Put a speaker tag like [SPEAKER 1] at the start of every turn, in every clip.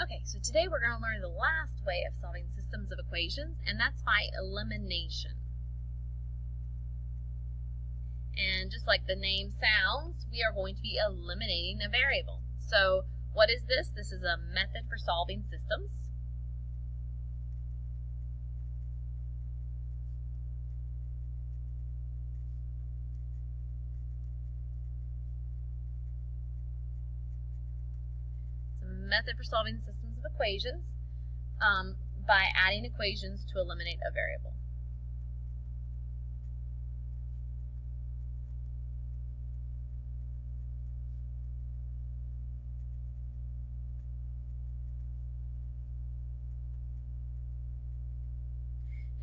[SPEAKER 1] Okay, so today we're going to learn the last way of solving systems of equations, and that's by elimination. And just like the name sounds, we are going to be eliminating a variable. So what is this? This is a method for solving systems. Method for solving systems of equations by adding equations to eliminate a variable.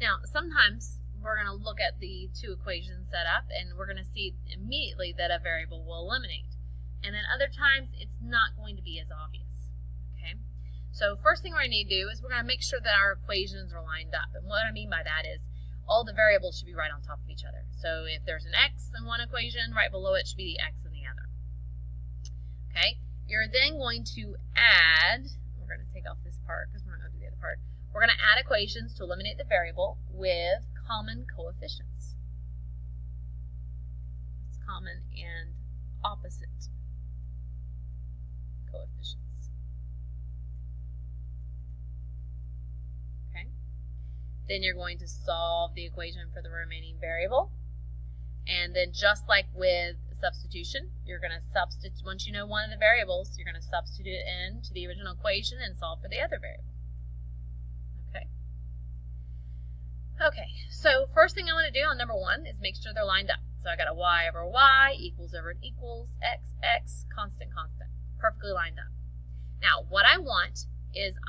[SPEAKER 1] Now, sometimes we're going to look at the two equations set up and we're going to see immediately that a variable will eliminate. And then other times it's not going to be as obvious. So first thing we're going to need to do is we're going to make sure that our equations are lined up. And what I mean by that is all the variables should be right on top of each other. So if there's an x in one equation, right below it should be the x in the other. Okay, you're then going to add, we're going to take off this part because we're not going to do the other part. We're going to add equations to eliminate the variable with common coefficients. It's common and opposite coefficients. Then you're going to solve the equation for the remaining variable. And then just like with substitution, you're going to substitute, once you know one of the variables, you're going to substitute it into the original equation and solve for the other variable. Okay, so first thing I want to do on number one is make sure they're lined up. So I got a y over y equals over an equals, x, x, constant, constant, perfectly lined up. Now what I want is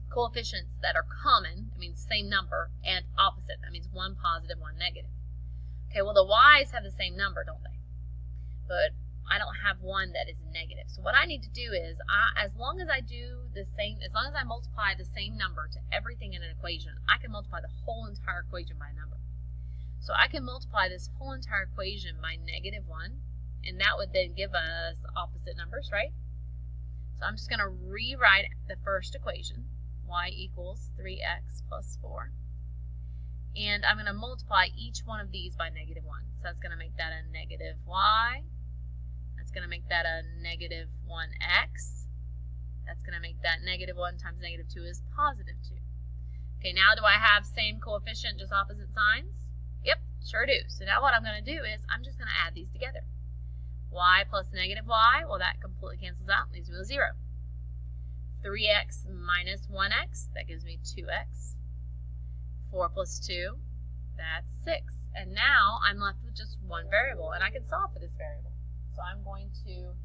[SPEAKER 1] coefficients that are common, that means same number, and opposite, that means one positive, one negative. Okay, well the y's have the same number, don't they? But I don't have one that is negative. So what I need to do is, as long as I multiply the same number to everything in an equation, I can multiply the whole entire equation by a number. So I can multiply this whole entire equation by -1, and that would then give us opposite numbers, right? So I'm just going to rewrite the first equation, y equals 3x plus 4. And I'm going to multiply each one of these by -1. So that's going to make that a negative y. That's going to make that a negative 1x. That's going to make that -1 times -2 is positive 2. Okay, now do I have same coefficient, just opposite signs? Yep, sure do. So now what I'm going to do is I'm just going to add these together. Y plus -y, well that completely cancels out, leaves me with 0. 3x minus 1x, that gives me 2x. 4 plus 2, that's 6. And now I'm left with just one variable, and I can solve for this variable. So I'm going to,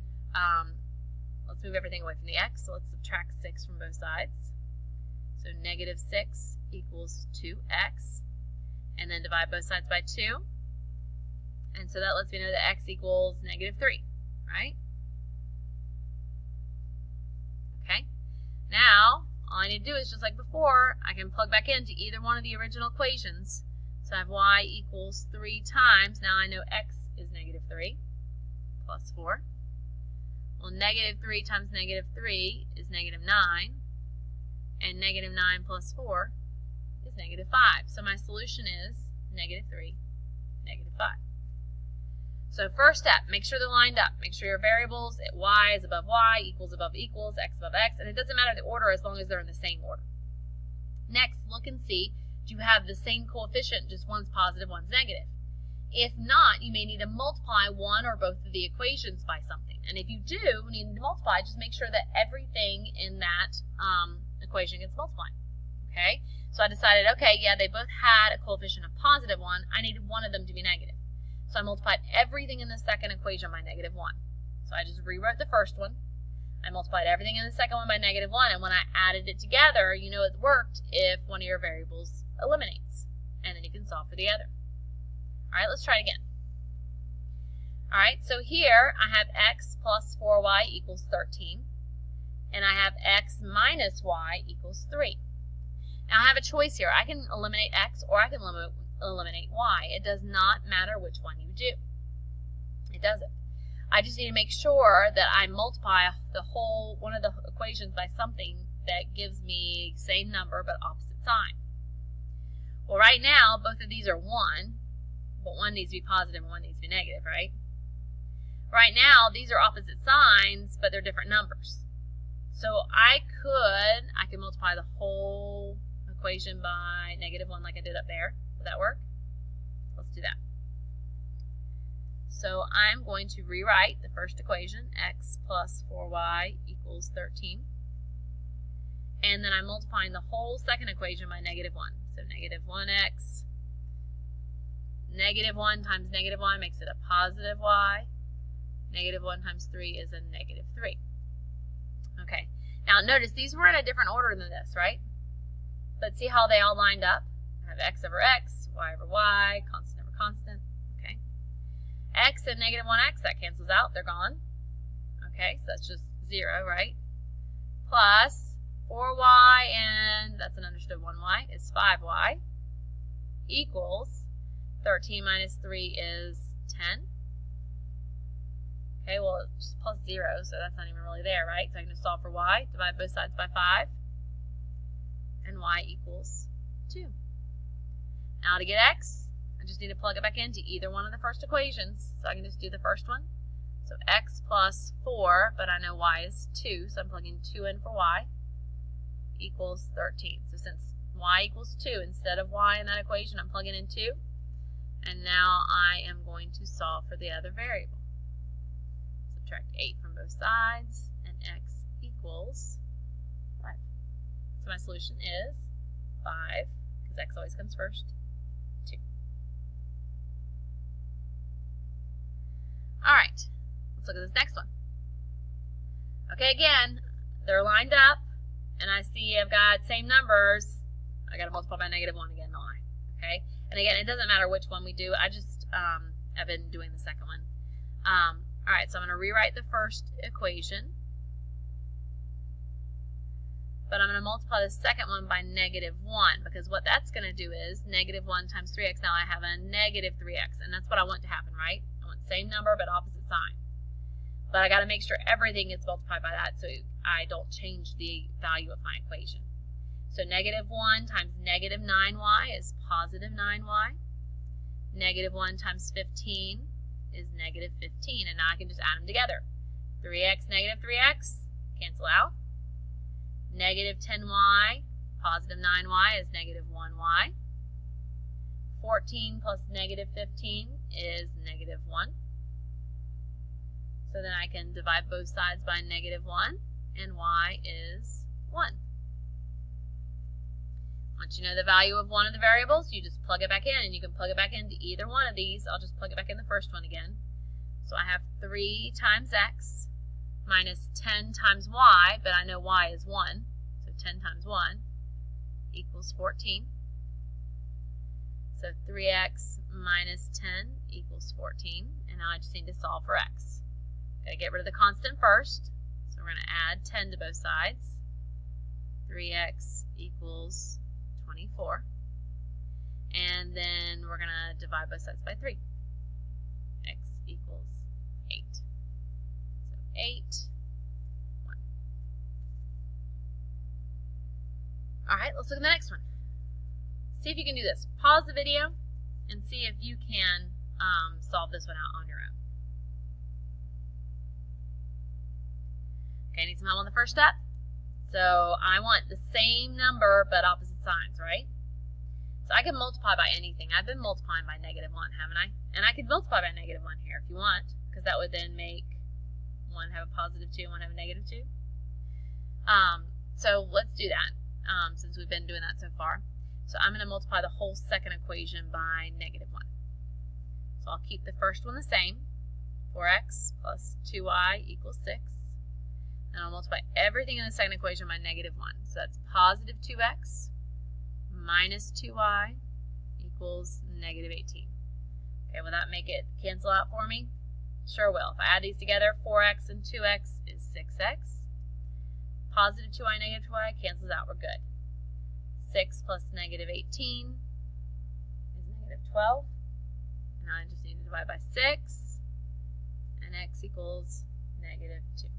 [SPEAKER 1] let's move everything away from the x, so let's subtract 6 from both sides. So -6 equals 2x, and then divide both sides by 2. And so that lets me know that x equals -3, right? Okay. Now, all I need to do is, just like before, I can plug back into either one of the original equations. So I have y equals 3 times, now I know x is -3 plus 4. Well, -3 times -3 is -9, and -9 plus 4 is -5. So my solution is -3, -5. So first step, make sure they're lined up. Make sure your variables, y is above y, equals above equals, x above x, and it doesn't matter the order as long as they're in the same order. Next, look and see, do you have the same coefficient, just one's positive, one's negative? If not, you may need to multiply one or both of the equations by something. And if you do need to multiply, just make sure that everything in that equation gets multiplied. Okay? So I decided, okay, yeah, they both had a coefficient of +1. I needed one of them to be negative. So I multiplied everything in the second equation by -1. So I just rewrote the first one. I multiplied everything in the second one by -1, and when I added it together, you know it worked if one of your variables eliminates. And then you can solve for the other. All right, let's try it again. All right, so here I have x plus 4y equals 13, and I have x minus y equals 3. Now I have a choice here. I can eliminate x or I can eliminate y. It does not matter which one you do. It doesn't. I just need to make sure that I multiply one of the equations by something that gives me same number but opposite sign. Well, right now, both of these are 1, but one needs to be positive and one needs to be negative, right? Right now, these are opposite signs, but they're different numbers. So I can multiply the whole equation by -1 like I did up there. Would that work? Let's do that. So I'm going to rewrite the first equation, x plus 4y equals 13. And then I'm multiplying the whole second equation by -1. So -1x, -1 times -1 makes it a positive y. -1 times 3 is a -3. Okay, now notice these were in a different order than this, right? But see how they all lined up? I have x over x, y over y, constant over constant. Okay, x and -1x, that cancels out, they're gone. Okay, so that's just 0, right? Plus 4y, and that's an understood 1y, is 5y, equals 13 minus 3 is 10. Okay, well, it's just plus 0, so that's not even really there, right? So I can just solve for y, divide both sides by 5, and y equals 2. Now to get x, I just need to plug it back into either one of the first equations. So I can just do the first one. So x plus 4, but I know y is 2, so I'm plugging 2 in for y, equals 13. So since y equals 2, instead of y in that equation, I'm plugging in 2. And now I am going to solve for the other variable. Subtract 8 from both sides, and x equals 5. So my solution is 5, because x always comes first, 2. All right, let's look at this next one. Okay, again, they're lined up, and I see I've got same numbers. I got to multiply by -1 again, don't I? Okay, and again, it doesn't matter which one we do. I've been doing the second one. All right, so I'm going to rewrite the first equation, but I'm going to multiply the second one by -1, because what that's going to do is -1 times 3x. Now I have a -3x, and that's what I want to happen, right? I want the same number but opposite sign. But I got to make sure everything gets multiplied by that so I don't change the value of my equation. So -1 times -9y is positive 9y. -1 times 15 is -15, and now I can just add them together. 3x, -3x, cancel out. -10y, positive 9y is -1y. 14 plus -15 is -1. So then I can divide both sides by -1, and y is 1. Once you know the value of one of the variables, you just plug it back in, and you can plug it back into either one of these. I'll just plug it back in the first one again. So I have 3 times x minus 10 times y, but I know y is 1, so 10 times 1 equals 14. So 3x minus 10 equals 14, and now I just need to solve for x. Gotta get rid of the constant first, so we're going to add 10 to both sides. 3x equals 24, and then we're going to divide both sides by 3. X equals 8. So 8, 1. All right, let's look at the next one. See if you can do this. Pause the video and see if you can solve this one out on your own. Okay, need some help on the first step? So I want the same number but opposite signs, right? So I can multiply by anything. I've been multiplying by -1, haven't I? And I could multiply by -1 here if you want, because that would then make one have a positive 2 and one have a -2. So let's do that, since we've been doing that so far. So I'm going to multiply the whole second equation by -1. So I'll keep the first one the same, 4x plus 2y equals 6. And I'll multiply everything in the second equation by -1. So that's positive 2x minus 2y equals -18. Okay, will that make it cancel out for me? Sure will. If I add these together, 4x and 2x is 6x. Positive 2y, -2y cancels out. We're good. 6 plus -18 is -12. And now I just need to divide by 6. And and x equals -2.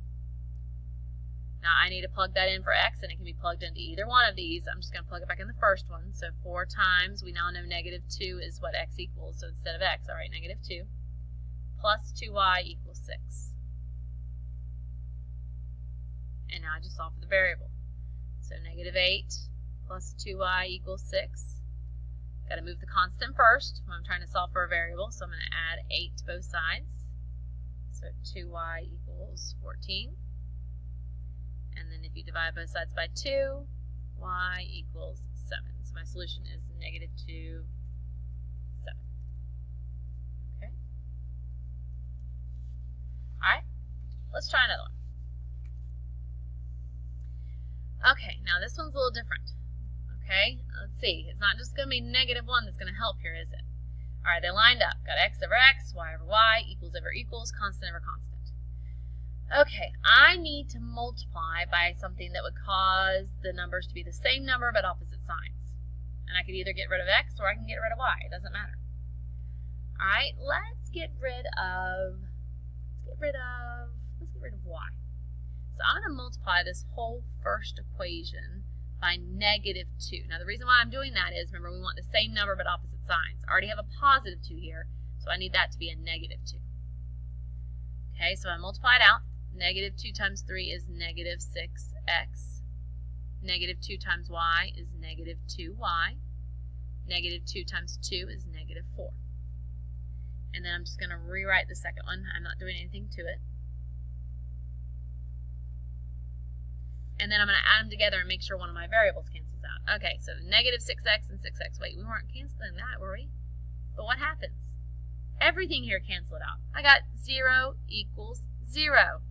[SPEAKER 1] Now I need to plug that in for x, and it can be plugged into either one of these. I'm just going to plug it back in the first one. So 4 times, we now know -2 is what x equals. So instead of x, I'll write -2 plus 2y equals 6. And now I just solve for the variable. So -8 plus 2y equals 6. Got to move the constant first when I'm trying to solve for a variable. So I'm going to add 8 to both sides. So 2y equals 14. And then if you divide both sides by 2, y equals 7. So my solution is -2, 7. Okay. Alright, let's try another one. Okay, now this one's a little different. Okay, let's see. It's not just going to be -1 that's going to help here, is it? Alright, they lined up. Got x over x, y over y, equals over equals, constant over constant. Okay, I need to multiply by something that would cause the numbers to be the same number but opposite signs. And I could either get rid of x or I can get rid of y. It doesn't matter. Alright, let's get rid of y. So I'm going to multiply this whole first equation by -2. Now the reason why I'm doing that is, remember, we want the same number but opposite signs. I already have a +2 here, so I need that to be a -2. Okay, so I multiply it out. -2 times 3 is -6x. -2 times y is -2y. -2 times 2 is -4. And then I'm just going to rewrite the second one. I'm not doing anything to it. And then I'm going to add them together and make sure one of my variables cancels out. Okay, so -6x and 6x. Wait, we weren't canceling that, were we? But what happens? Everything here canceled out. I got 0 equals 0,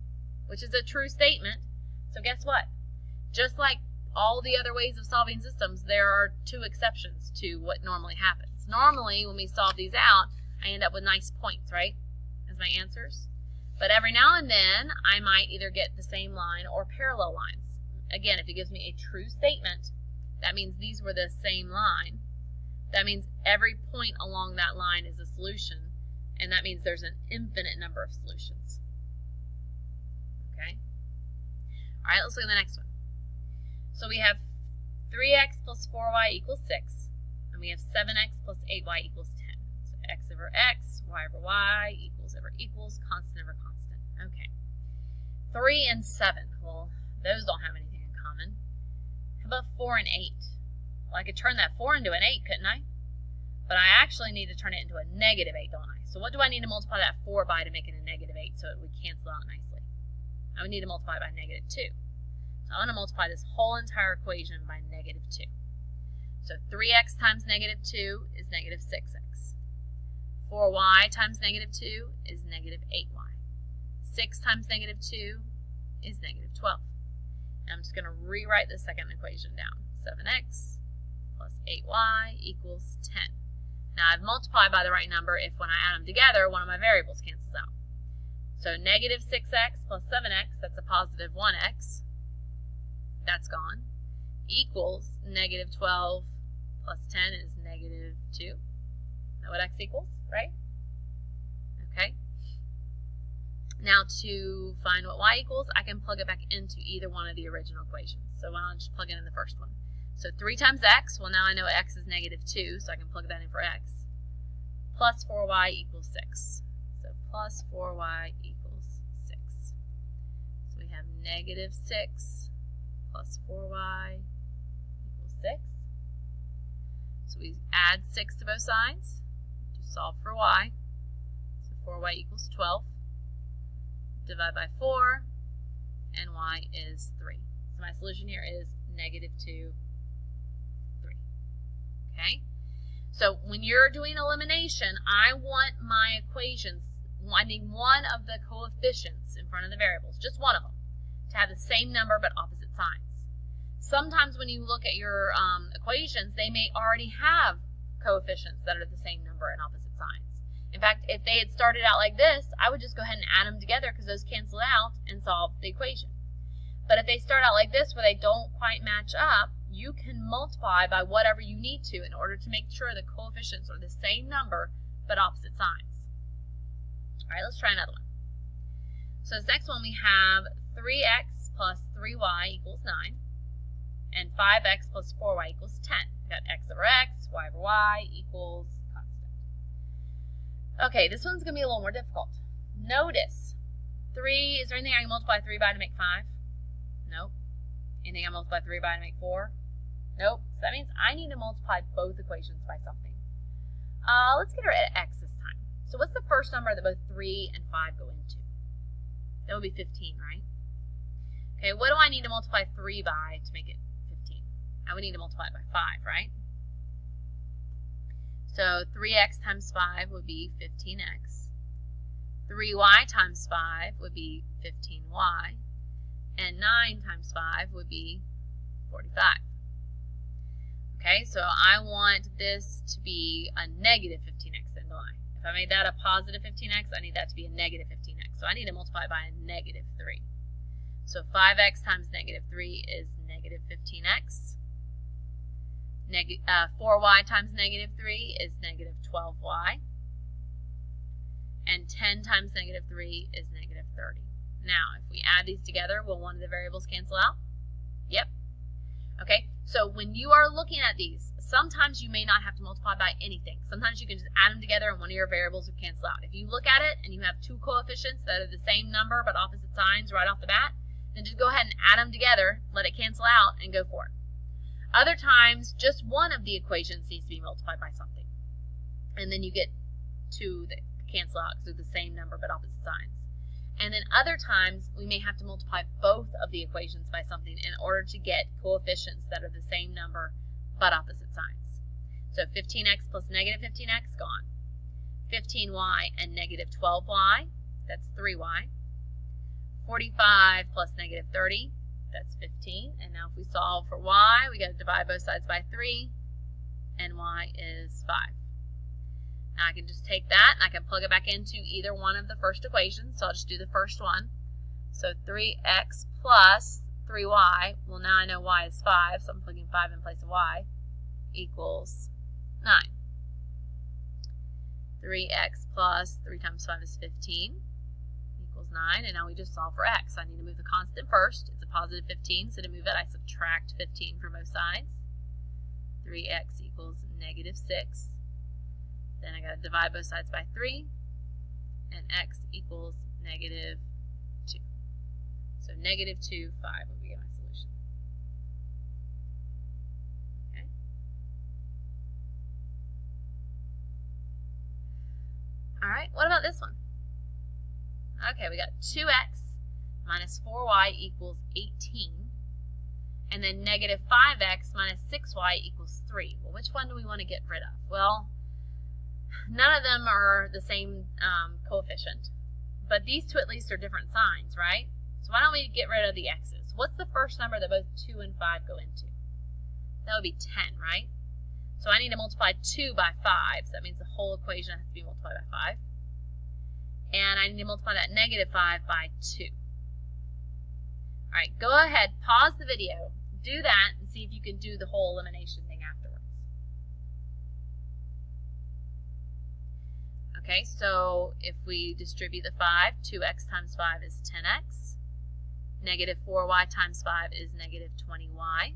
[SPEAKER 1] which is a true statement. So guess what? Just like all the other ways of solving systems, there are 2 exceptions to what normally happens. Normally, when we solve these out, I end up with nice points, right, as my answers. But every now and then, I might either get the same line or parallel lines. Again, if it gives me a true statement, that means these were the same line. That means every point along that line is a solution, and that means there's an infinite number of solutions. Okay? All right, let's look at the next one. So we have 3x plus 4y equals 6, and we have 7x plus 8y equals 10. So x over x, y over y, equals over equals, constant over constant. Okay. 3 and 7. Well, those don't have anything in common. How about 4 and 8? Well, I could turn that 4 into an 8, couldn't I? But I actually need to turn it into a -8, don't I? So what do I need to multiply that 4 by to make it a -8 so it would cancel out nicely? I would need to multiply by -2. So I'm going to multiply this whole entire equation by -2. So 3x times -2 is -6x. 4y times -2 is -8y. 6 times -2 is -12. And I'm just going to rewrite the second equation down. 7x plus 8y equals 10. Now I've multiplied by the right number if when I add them together, one of my variables cancels out. So -6x plus 7x, that's a positive 1x. That's gone. Equals -12 plus 10 is -2. Is that what x equals, right? Okay. Now to find what y equals, I can plug it back into either one of the original equations. So why don't I just plug it in the first one? So 3 times x, well now I know x is -2, so I can plug that in for x. Plus 4y equals 6. So plus 4y equals 6. So we have -6 plus 4y equals 6. So we add 6 to both sides to solve for y. So 4y equals 12. Divide by 4, and y is 3. So my solution here is -2, 3. Okay? So when you're doing elimination, I want my equations, I need one of the coefficients in front of the variables, just one of them, to have the same number but opposite signs. Sometimes when you look at your equations, they may already have coefficients that are the same number and opposite signs. In fact, if they had started out like this, I would just go ahead and add them together because those cancel out and solve the equation. But if they start out like this where they don't quite match up, you can multiply by whatever you need to in order to make sure the coefficients are the same number but opposite signs. All right, let's try another one. So this next one we have 3x plus 3y equals 9, and 5x plus 4y equals 10. We've got x over x, y over y equals constant. Okay, this one's going to be a little more difficult. Notice, is there anything I can multiply 3 by to make 5? Nope. Anything I multiply 3 by to make 4? Nope. So that means I need to multiply both equations by something. Let's get rid of x this time. So what's the first number that both 3 and 5 go into? That would be 15, right? Okay, what do I need to multiply 3 by to make it 15? I would need to multiply it by 5, right? So 3x times 5 would be 15x. 3y times 5 would be 15y. And 9 times 5 would be 45. Okay, so I want this to be a negative 15x, then, don't I? If I made that a positive 15x, I need that to be a negative 15x. So I need to multiply by a negative 3. So 5x times negative 3 is negative 15x. 4y times negative 3 is negative 12y. And 10 times negative 3 is negative 30. Now, if we add these together, will one of the variables cancel out? Yep. Okay, so when you are looking at these, sometimes you may not have to multiply by anything. Sometimes you can just add them together and one of your variables will cancel out. If you look at it and you have two coefficients that are the same number but opposite signs right off the bat, then just go ahead and add them together, let it cancel out, and go for it. Other times, just one of the equations needs to be multiplied by something. And then you get two that cancel out because they're the same number but opposite signs. And then other times, we may have to multiply both of the equations by something in order to get coefficients that are the same number but opposite signs. So 15x plus negative 15x, gone. 15y and negative 12y, that's 3y. 45 plus negative 30, that's 15. And now if we solve for y, we got to divide both sides by 3, and y is 5. Now I can just take that and I can plug it back into either one of the first equations. So I'll just do the first one. So 3x plus 3y, well now I know y is 5, so I'm plugging 5 in place of y, equals 9. 3x plus 3 times 5 is 15, equals 9, and now we just solve for x. I need to move the constant first. It's a positive 15, so to move it I subtract 15 from both sides. 3x equals negative 6. Then I got to divide both sides by 3, and x equals negative 2. So negative 2, 5 would be my solution. Okay. All right, what about this one? Okay, we got 2x minus 4y equals 18, and then negative 5x minus 6y equals 3. Well, which one do we want to get rid of? Well, none of them are the same coefficient, but these two at least are different signs, right? So why don't we get rid of the x's? What's the first number that both 2 and 5 go into? That would be 10, right? So I need to multiply 2 by 5, so that means the whole equation has to be multiplied by 5. And I need to multiply that negative 5 by 2. All right, go ahead, pause the video, do that, and see if you can do the whole elimination thing afterwards. Okay, so if we distribute the 5, 2x times 5 is 10x. Negative 4y times 5 is negative 20y.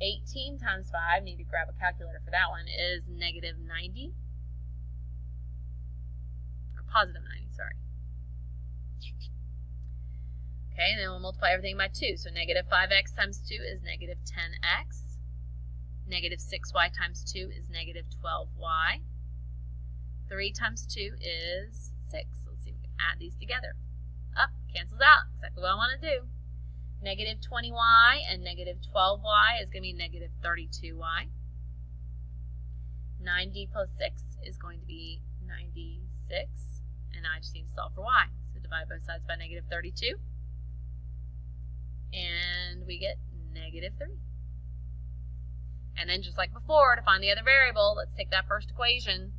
[SPEAKER 1] 18 times 5, need to grab a calculator for that one, is negative 90. Or positive 90, sorry. Okay, and then we'll multiply everything by 2. So negative 5x times 2 is negative 10x. Negative 6y times 2 is negative 12y. 3 times 2 is 6. Let's see if we can add these together. Up, cancels out. Exactly what I want to do. Negative 20y and negative 12y is going to be negative 32y. 90 plus 6 is going to be 96. And I just need to solve for y. So divide both sides by negative 32. And we get negative 3. And then just like before, to find the other variable, let's take that first equation.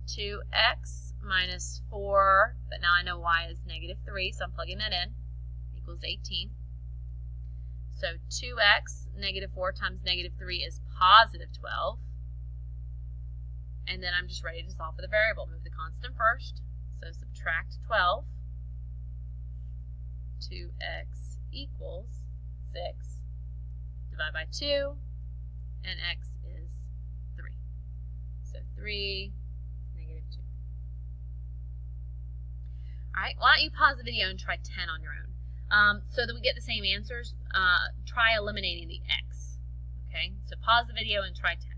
[SPEAKER 1] 2x minus 4, but now I know y is negative 3, so I'm plugging that in, equals 18. So 2x, negative 4 times negative 3 is positive 12. And then I'm just ready to solve for the variable. Move the constant first, so subtract 12. 2x equals 6. Divide by 2, and x is 3. So 3, negative 2. Alright, why don't you pause the video and try 10 on your own. So that we get the same answers, try eliminating the x. Okay, so pause the video and try 10.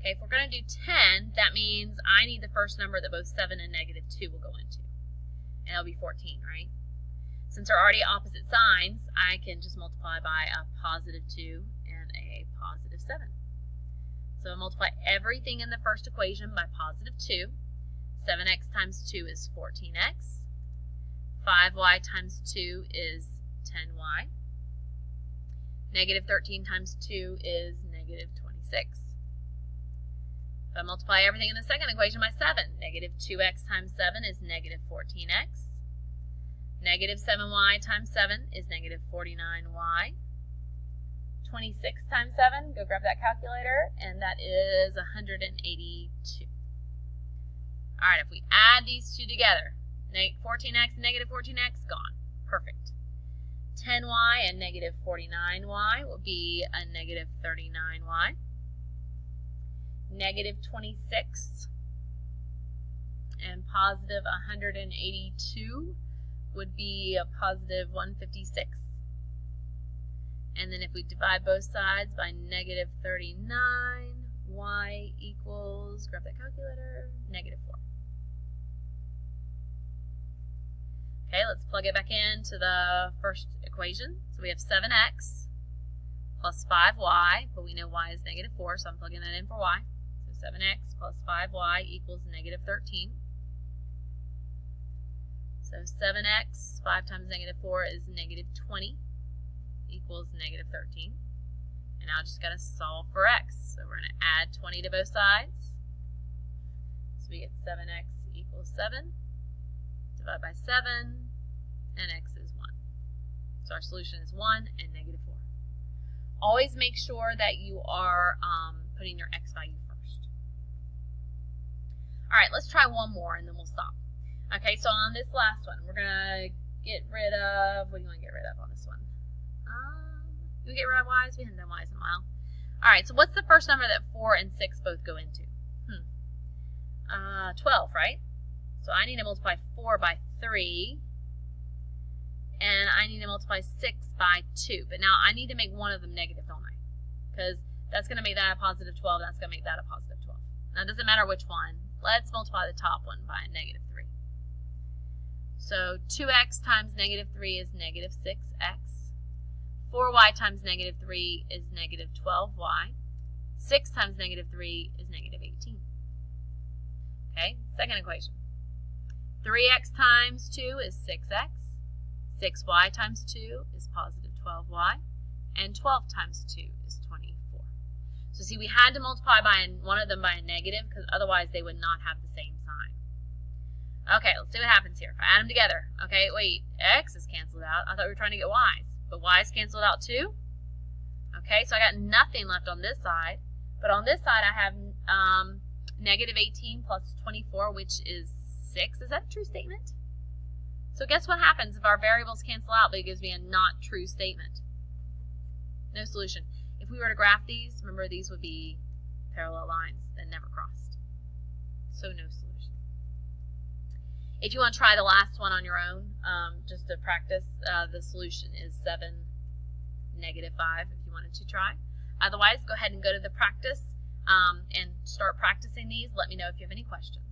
[SPEAKER 1] Okay, if we're going to do 10, that means I need the first number that both 7 and negative 2 will go into. And it'll be 14, right? Since they're already opposite signs, I can just multiply by a positive 2 and a positive 7. So I'll multiply everything in the first equation by positive 2. 7x times 2 is 14x. 5y times 2 is 10y. Negative 13 times 2 is negative 26. If I multiply everything in the second equation by 7, negative 2x times 7 is negative 14x. Negative 7y times 7 is negative 49y. 26 times 7, go grab that calculator, and that is 182. Alright, if we add these two together, 14x and negative 14x, gone. Perfect. 10y and negative 49y will be a negative 39y. Negative 26 and positive 182 would be a positive 156. And then if we divide both sides by negative 39, y equals, grab that calculator, negative 4. Okay, let's plug it back into the first equation. So we have 7x plus 5y, but we know y is negative 4, so I'm plugging that in for y. So 7x plus 5y equals negative 13. So 7x, 5 times negative 4 is negative 20, equals negative 13. And now I just got to solve for x. So we're going to add 20 to both sides. So we get 7x equals 7. Divide by 7, and x is 1. So our solution is 1 and negative 4. Always make sure that you are putting your x value first. All right, let's try one more and then we'll stop. Okay, so on this last one, we're going to get rid of, what do you want to get rid of on this one? You get rid of y's? We haven't done y's in a while. All right, so what's the first number that 4 and 6 both go into? 12, right? So I need to multiply 4 by 3, and I need to multiply 6 by 2. But now I need to make one of them negative, don't I? Because that's going to make that a positive 12, that's going to make that a positive 12. Now it doesn't matter which one. Let's multiply the top one by a negative 3. So 2x times negative 3 is negative 6x. 4y times negative 3 is negative 12y. 6 times negative 3 is negative 18. Okay, second equation. 3x times 2 is 6x. 6y times 2 is positive 12y. And 12 times 2 is 24. So see, we had to multiply by one of them by a negative because otherwise they would not have the same sign. Okay, let's see what happens here. If I add them together. Okay, wait, x is canceled out. I thought we were trying to get y's. But y's canceled out too. Okay, so I got nothing left on this side. But on this side I have negative 18 plus 24, which is 6. Is that a true statement? So guess what happens if our variables cancel out, but it gives me a not true statement? No solution. If we were to graph these, remember these would be parallel lines that never crossed. So no solution. If you want to try the last one on your own, just to practice, the solution is 7, negative 5 if you wanted to try. Otherwise, go ahead and go to the practice and start practicing these. Let me know if you have any questions.